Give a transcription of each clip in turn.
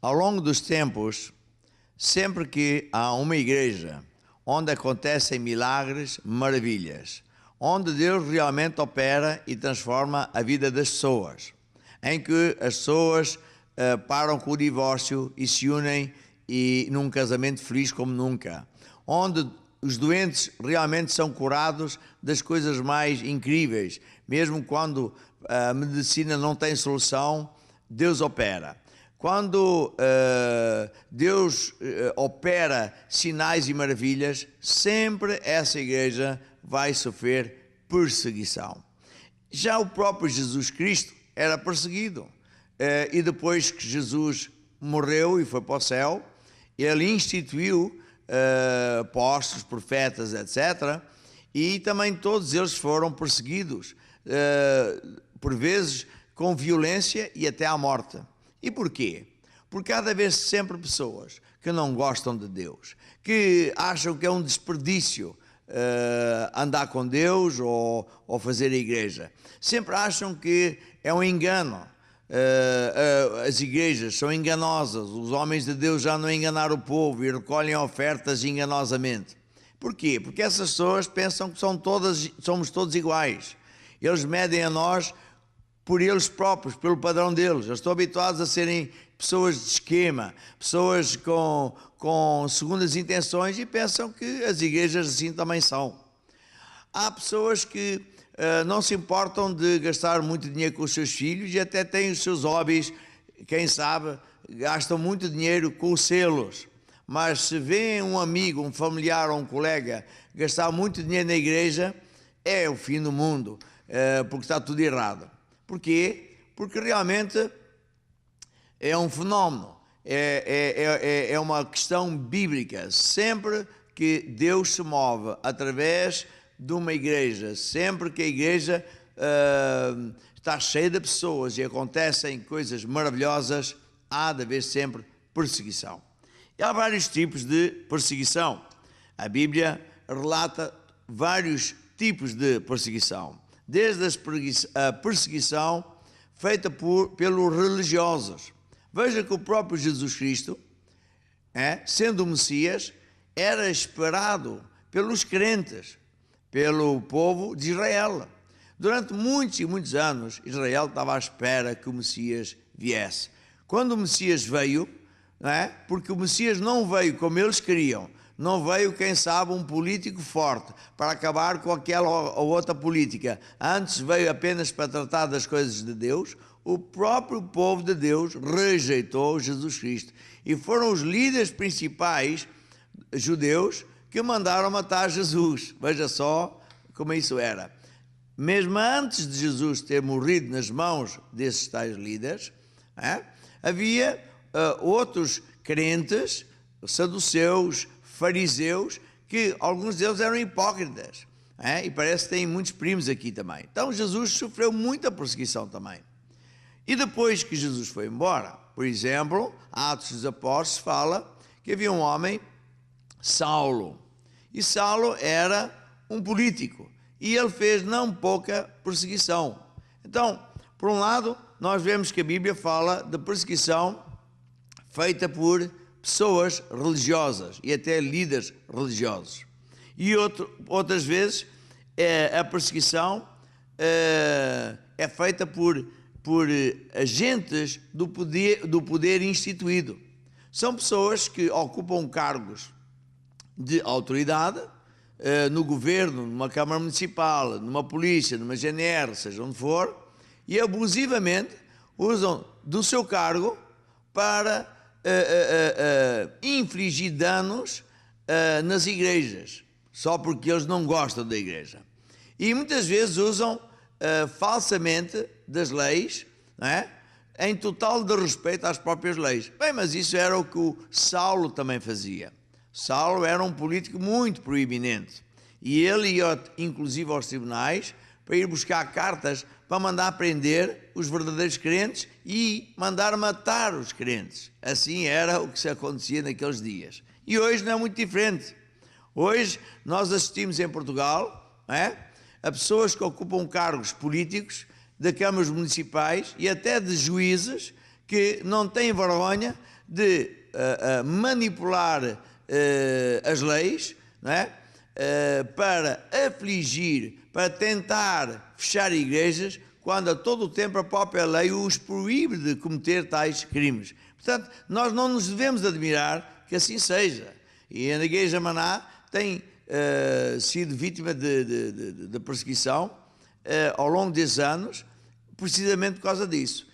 Ao longo dos tempos, sempre que há uma igreja onde acontecem milagres, maravilhas, onde Deus realmente opera e transforma a vida das pessoas, em que as pessoas param com o divórcio e se unem num casamento feliz como nunca, onde os doentes realmente são curados das coisas mais incríveis, mesmo quando a medicina não tem solução, Deus opera. Quando Deus opera sinais e maravilhas, sempre essa igreja vai sofrer perseguição. Já o próprio Jesus Cristo era perseguido. E depois que Jesus morreu e foi para o céu, ele instituiu apóstolos, profetas, etc. E também todos eles foram perseguidos, por vezes com violência e até à morte. E porquê? Porque cada vez sempre pessoas que não gostam de Deus, que acham que é um desperdício andar com Deus ou fazer a igreja. Sempre acham que é um engano. As igrejas são enganosas, os homens de Deus já não enganaram o povo e recolhem ofertas enganosamente. Porquê? Porque essas pessoas pensam que somos todos iguais. Eles medem a nós por eles próprios, pelo padrão deles. Eles estão habituados a serem pessoas de esquema, pessoas com segundas intenções e pensam que as igrejas assim também são. Há pessoas que não se importam de gastar muito dinheiro com os seus filhos e até têm os seus hobbies, quem sabe, gastam muito dinheiro com os selos. Mas se vêem um amigo, um familiar ou um colega gastar muito dinheiro na igreja, é o fim do mundo, porque está tudo errado. Porquê? Porque realmente é um fenómeno, é uma questão bíblica. Sempre que Deus se move através de uma igreja, sempre que a igreja está cheia de pessoas e acontecem coisas maravilhosas, há de haver sempre perseguição. E há vários tipos de perseguição. A Bíblia relata vários tipos de perseguição. Desde a perseguição feita pelos religiosos. Veja que o próprio Jesus Cristo, sendo o Messias, era esperado pelos crentes, pelo povo de Israel. Durante muitos e muitos anos, Israel estava à espera que o Messias viesse. Quando o Messias veio, porque o Messias não veio como eles queriam, não veio, quem sabe, um político forte para acabar com aquela ou outra política. Antes veio apenas para tratar das coisas de Deus. O próprio povo de Deus rejeitou Jesus Cristo. E foram os líderes principais judeus que mandaram matar Jesus. Veja só como isso era. Mesmo antes de Jesus ter morrido nas mãos desses tais líderes, havia outros crentes, saduceus, fariseus, que alguns deles eram hipócritas, e parece que tem muitos primos aqui também. Então Jesus sofreu muita perseguição também. E depois que Jesus foi embora, por exemplo, Atos dos Apóstolos fala que havia um homem, Saulo, e Saulo era um político, e ele fez não pouca perseguição. Então, por um lado, nós vemos que a Bíblia fala de perseguição feita por pessoas religiosas e até líderes religiosos. E outras vezes a perseguição é feita por agentes do poder instituído. São pessoas que ocupam cargos de autoridade no governo, numa Câmara Municipal, numa polícia, numa GNR, seja onde for, e abusivamente usam do seu cargo para infligir danos nas igrejas, só porque eles não gostam da igreja. E muitas vezes usam falsamente das leis, em total desrespeito às próprias leis. Bem, mas isso era o que o Saulo também fazia. Saulo era um político muito proeminente e ele ia inclusive aos tribunais para ir buscar cartas para mandar prender os verdadeiros crentes e mandar matar os crentes. Assim era o que se acontecia naqueles dias. E hoje não é muito diferente. Hoje nós assistimos em Portugal a pessoas que ocupam cargos políticos de câmaras municipais e até de juízes que não têm vergonha de manipular as leis, não é? Para afligir, para tentar fechar igrejas, quando a todo o tempo a própria lei os proíbe de cometer tais crimes. Portanto, nós não nos devemos admirar que assim seja. E a Igreja Maná tem sido vítima de perseguição ao longo desses anos, precisamente por causa disso.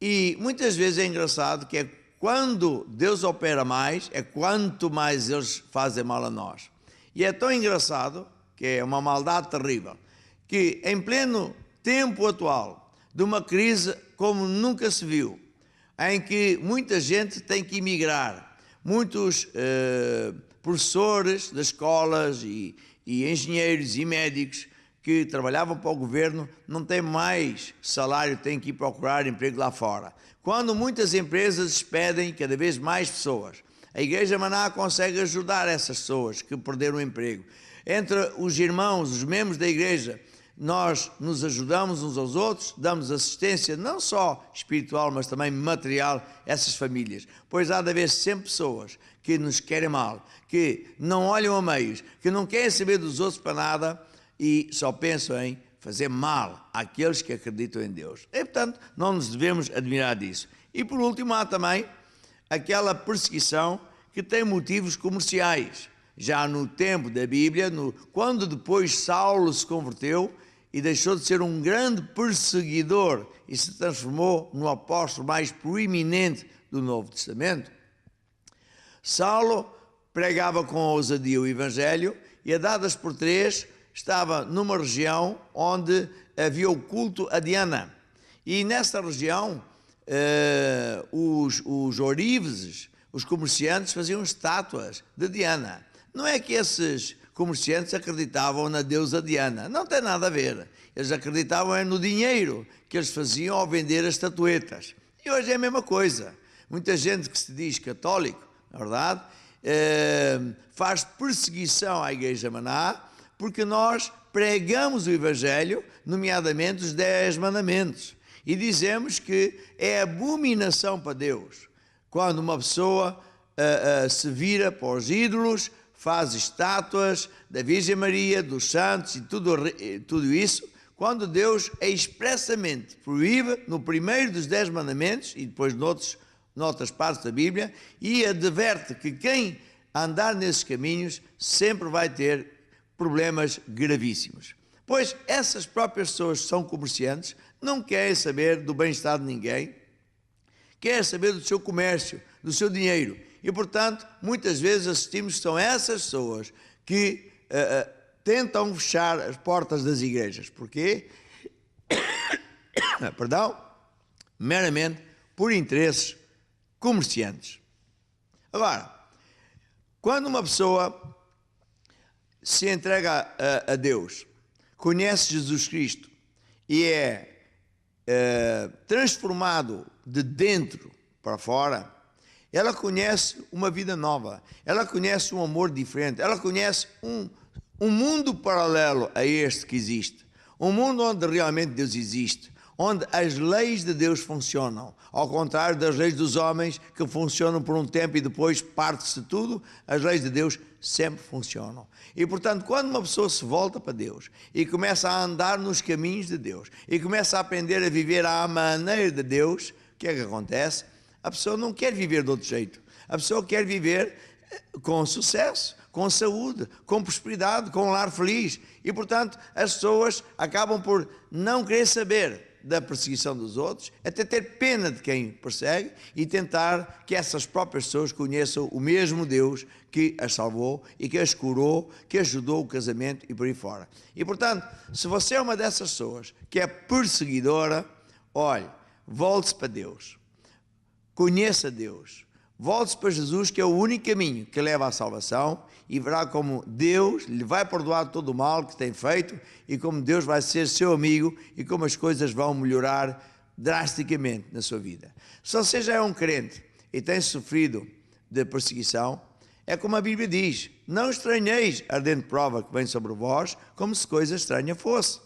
E muitas vezes é engraçado que quando Deus opera mais, é quanto mais eles fazem mal a nós. E é tão engraçado, que é uma maldade terrível, que em pleno tempo atual, de uma crise como nunca se viu, em que muita gente tem que emigrar, muitos professores das escolas e engenheiros e médicos que trabalhavam para o governo não têm mais salário, têm que ir procurar emprego lá fora. Quando muitas empresas despedem cada vez mais pessoas, a Igreja Maná consegue ajudar essas pessoas que perderam o emprego. Entre os irmãos, os membros da igreja, nós nos ajudamos uns aos outros, damos assistência não só espiritual, mas também material a essas famílias. Pois há de haver sempre pessoas que nos querem mal, que não olham a meios, que não querem saber dos outros para nada e só pensam em fazer mal àqueles que acreditam em Deus. E, portanto, não nos devemos admirar disso. E, por último, há também aquela perseguição que tem motivos comerciais. Já no tempo da Bíblia, quando depois Saulo se converteu e deixou de ser um grande perseguidor e se transformou no apóstolo mais proeminente do Novo Testamento, Saulo pregava com ousadia o Evangelho e, a dadas por três, estava numa região onde havia o culto a Diana. E nessa região, os oríveses, os comerciantes, faziam estátuas de Diana. Não é que esses comerciantes acreditavam na deusa Diana, não tem nada a ver. Eles acreditavam no dinheiro que eles faziam ao vender as estatuetas. E hoje é a mesma coisa. Muita gente que se diz católico, na verdade, faz perseguição à Igreja Maná, porque nós pregamos o Evangelho, nomeadamente os 10 mandamentos, e dizemos que é abominação para Deus quando uma pessoa se vira para os ídolos, faz estátuas da Virgem Maria, dos santos e tudo isso, quando Deus expressamente proíbe no primeiro dos 10 mandamentos e depois noutras partes da Bíblia, e adverte que quem andar nesses caminhos sempre vai ter problemas gravíssimos. Pois essas próprias pessoas que são comerciantes não querem saber do bem-estar de ninguém, querem saber do seu comércio, do seu dinheiro. E, portanto, muitas vezes assistimos que são essas pessoas que tentam fechar as portas das igrejas. Porquê? Perdão? Meramente por interesses comerciantes. Agora, quando uma pessoa se entrega a Deus, conhece Jesus Cristo e é transformado de dentro para fora, ela conhece uma vida nova, ela conhece um amor diferente, ela conhece um mundo paralelo a este que existe, um mundo onde realmente Deus existe, onde as leis de Deus funcionam, ao contrário das leis dos homens que funcionam por um tempo e depois parte-se tudo. As leis de Deus sempre funcionam. E, portanto, quando uma pessoa se volta para Deus e começa a andar nos caminhos de Deus e começa a aprender a viver à maneira de Deus, o que é que acontece? A pessoa não quer viver de outro jeito. A pessoa quer viver com sucesso, com saúde, com prosperidade, com um lar feliz. E, portanto, as pessoas acabam por não querer saber da perseguição dos outros, até ter pena de quem persegue e tentar que essas próprias pessoas conheçam o mesmo Deus que as salvou e que as curou, que ajudou o casamento e por aí fora. E, portanto, se você é uma dessas pessoas que é perseguidora, olhe, volte-se para Deus, conheça Deus, volte-se para Jesus, que é o único caminho que leva à salvação, e verá como Deus lhe vai perdoar todo o mal que tem feito e como Deus vai ser seu amigo e como as coisas vão melhorar drasticamente na sua vida. Se você já é um crente e tem sofrido de perseguição, é como a Bíblia diz: não estranheis a ardente prova que vem sobre vós, como se coisa estranha fosse.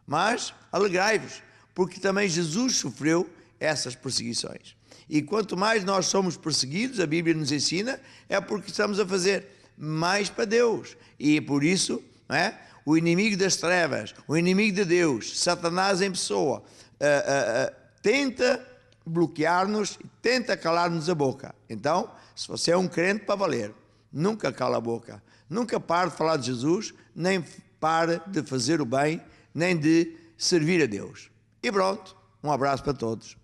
Mas alegrai-vos, porque também Jesus sofreu essas perseguições. E quanto mais nós somos perseguidos, a Bíblia nos ensina, é porque estamos a fazer mais para Deus. E por isso, não é? O inimigo das trevas, o inimigo de Deus, Satanás em pessoa, tenta bloquear-nos, tenta calar-nos a boca. Então, se você é um crente para valer, nunca cala a boca, nunca pare de falar de Jesus, nem pare de fazer o bem, nem de servir a Deus. E pronto, um abraço para todos.